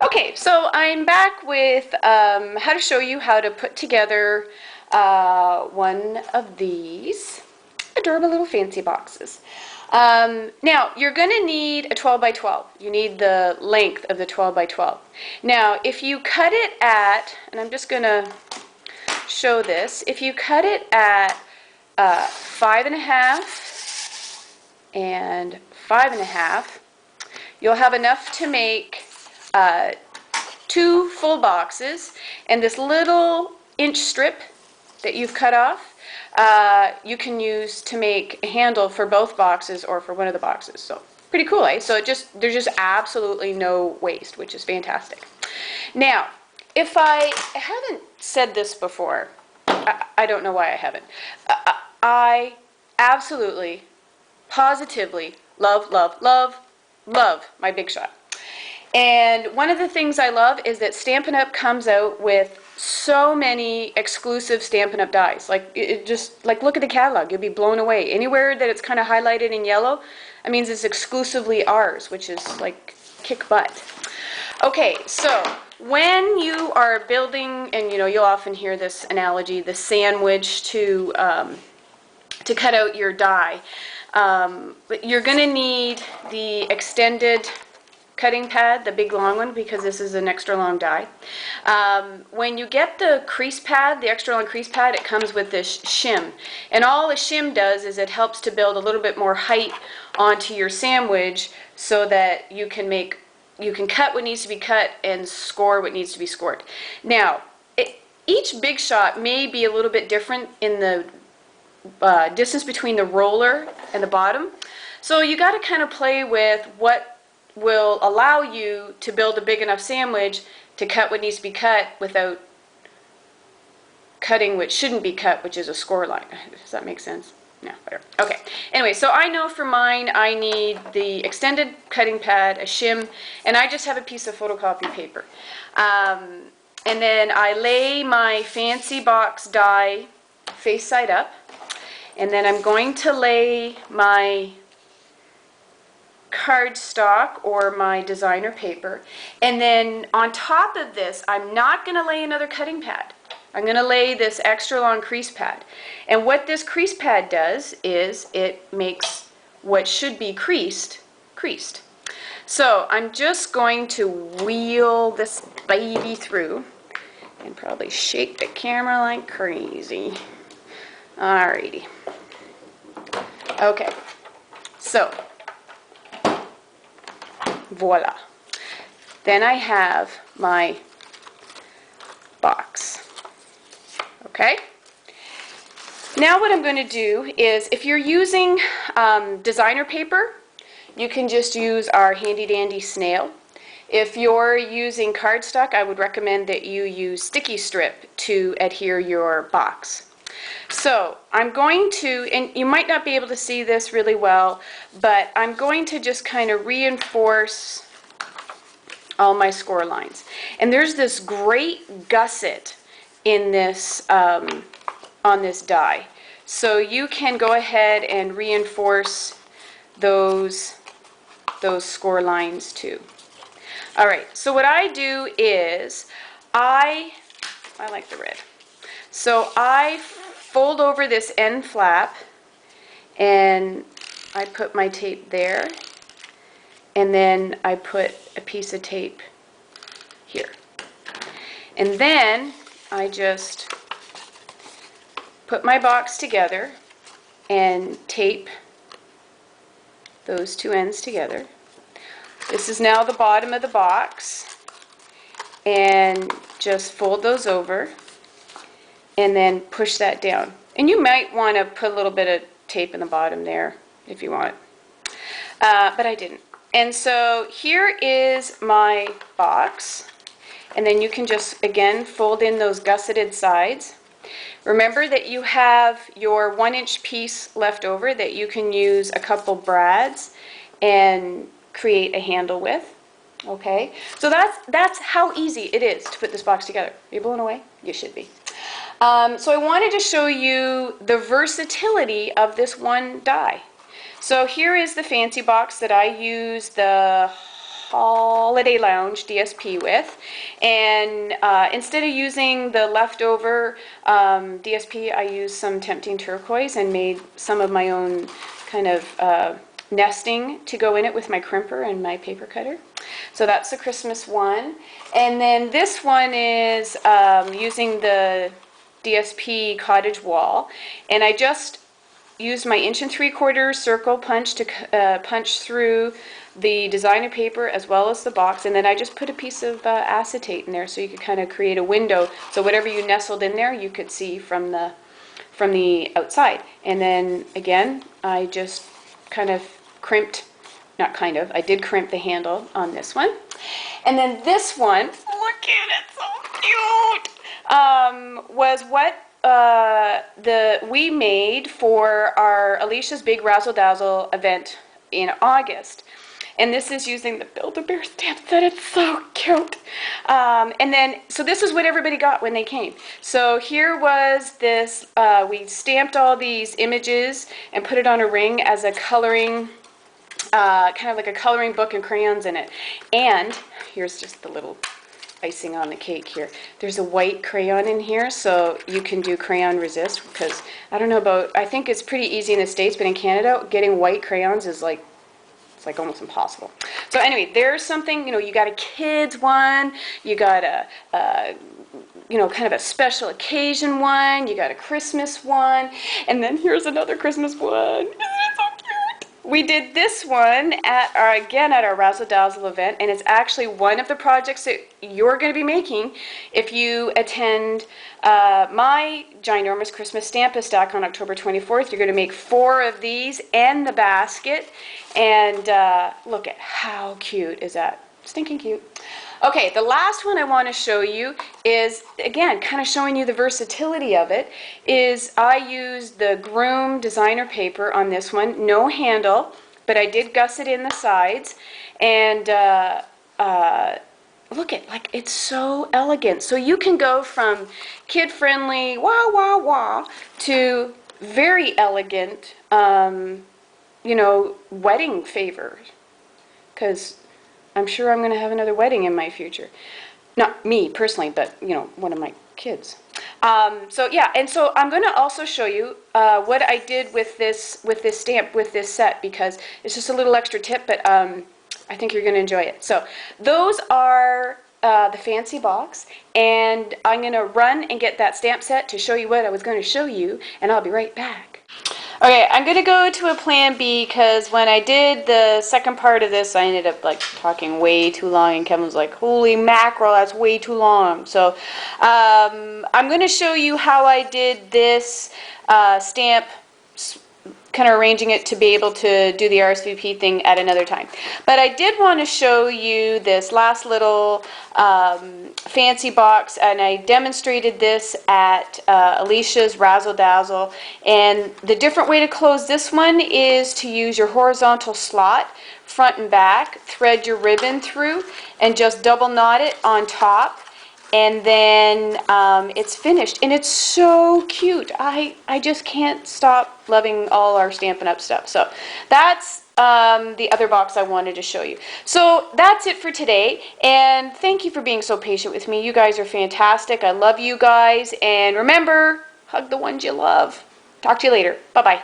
Okay, so I'm back with how to show you how to put together one of these adorable little fancy boxes. Now, you're going to need a 12 by 12. You need the length of the 12 by 12. Now, if you cut it at, and I'm just going to show this, if you cut it at 5.5 and 5.5, you'll have enough to make 2 full boxes, and this little inch strip that you've cut off you can use to make a handle for both boxes or for one of the boxes. So pretty cool, eh? So there's just absolutely no waste, which is fantastic. Now, if I haven't said this before, I don't know why I haven't. I absolutely, positively love, love, love, love my Big Shot. And one of the things I love is that Stampin' Up! Comes out with so many exclusive Stampin' Up! Dies. Like, look at the catalog. You'll be blown away. Anywhere that it's kind of highlighted in yellow, that means it's exclusively ours, which is like kick butt. Okay, so when you are building, and you'll often hear this analogy, the sandwich to cut out your die, but you're going to need the extended cutting pad, the big long one, because this is an extra long die. When you get the crease pad, the extra long crease pad, it comes with this shim. And all a shim does is it helps to build a little bit more height onto your sandwich so that you can cut what needs to be cut and score what needs to be scored. Now, each Big Shot may be a little bit different in the distance between the roller and the bottom. So you got to kind of play with what will allow you to build a big enough sandwich to cut what needs to be cut without cutting what shouldn't be cut, which is a score line. Does that make sense? No, whatever. Okay. Anyway, so I know for mine I need the extended cutting pad, a shim, and I just have a piece of photocopy paper. And then I lay my fancy box die face side up, and then I'm going to lay my cardstock or my designer paper, and then on top of this I'm not going to lay another cutting pad. I'm going to lay this extra long crease pad, and what this crease pad does is it makes what should be creased. So I'm just going to wheel this baby through and probably shake the camera like crazy. Alrighty. Okay, so voila. Then I have my box. Okay? Now what I'm going to do is, if you're using designer paper, you can just use our handy dandy snail. If you're using cardstock, I would recommend that you use sticky strip to adhere your box. So I'm going to, and you might not be able to see this really well, but I'm going to just kind of reinforce all my score lines. And there's this great gusset in this, on this die. So you can go ahead and reinforce those score lines too. All right, so what I do is, I like the red. So I fold over this end flap, and I put my tape there, and then I put a piece of tape here. And then I just put my box together and tape those two ends together. This is now the bottom of the box, and just fold those over and then push that down. And you might want to put a little bit of tape in the bottom there if you want, but I didn't. And so here is my box, and then you can just again fold in those gusseted sides. Remember that you have your 1-inch piece left over that you can use a couple brads and create a handle with. Okay, so that's how easy it is to put this box together. Are you blown away? You should be. So I wanted to show you the versatility of this one die. So here is the fancy box that I use, the Holiday Lounge DSP with. And instead of using the leftover DSP, I used some Tempting Turquoise and made some of my own kind of nesting to go in it with my crimper and my paper cutter. So that's the Christmas one. And then this one is using the DSP cottage wall. And I just used my 1 3/4 circle punch to punch through the designer paper as well as the box, and then I just put a piece of acetate in there so you could kind of create a window, so whatever you nestled in there you could see from the outside. And then again, I just kind of crimped, not kind of, I did crimp the handle on this one. And then this one, look at it, so cute, was what we made for our Alicia's Big Razzle Dazzle event in August. And this is using the Build-A-Bear stamp set. It's so cute. And then, so this is what everybody got when they came. So here was this, we stamped all these images and put it on a ring as a coloring, kind of like a coloring book and crayons in it. And here's just the little icing on the cake here. There's a white crayon in here, so you can do crayon resist, because I don't know about, I think it's pretty easy in the States, but in Canada, getting white crayons is like, it's like almost impossible. So anyway, there's something, you know, you got a kids one, you got a you know, kind of a special occasion one, you got a Christmas one, and then here's another Christmas one. Isn't it so cute? We did this one at our Razzle Dazzle event, and it's actually one of the projects that you're going to be making if you attend my ginormous Christmas Stamp-A-Stack on October 24th. You're going to make 4 of these and the basket, and look at how cute is that. Stinking cute. Okay, the last one I want to show you is, again, kind of showing you the versatility of it, is I used the Groom designer paper on this one. No handle, but I did gusset in the sides. And look at, like, it's so elegant. So you can go from kid-friendly, wah, wah, wah, to very elegant, you know, wedding favor. Because I'm sure I'm going to have another wedding in my future. Not me personally, but, you know, one of my kids. So yeah, and so I'm going to also show you what I did with this stamp, with this set, because it's just a little extra tip, but I think you're going to enjoy it. So those are the fancy box, and I'm going to run and get that stamp set to show you what I was going to show you, and I'll be right back. Okay, I'm going to go to a plan B, because when I did the second part of this, I ended up like talking way too long, and Kevin was like, holy mackerel, that's way too long. So I'm going to show you how I did this stamp, kind of arranging it to be able to do the RSVP thing at another time. But I did want to show you this last little fancy box, and I demonstrated this at Alicia's Razzle Dazzle. And the different way to close this one is to use your horizontal slot, front and back, thread your ribbon through, and just double knot it on top. And then it's finished, and it's so cute. I just can't stop loving all our Stampin' Up! Stuff. So that's the other box I wanted to show you. So that's it for today, and thank you for being so patient with me. You guys are fantastic. I love you guys, and remember, hug the ones you love. Talk to you later. Bye-bye.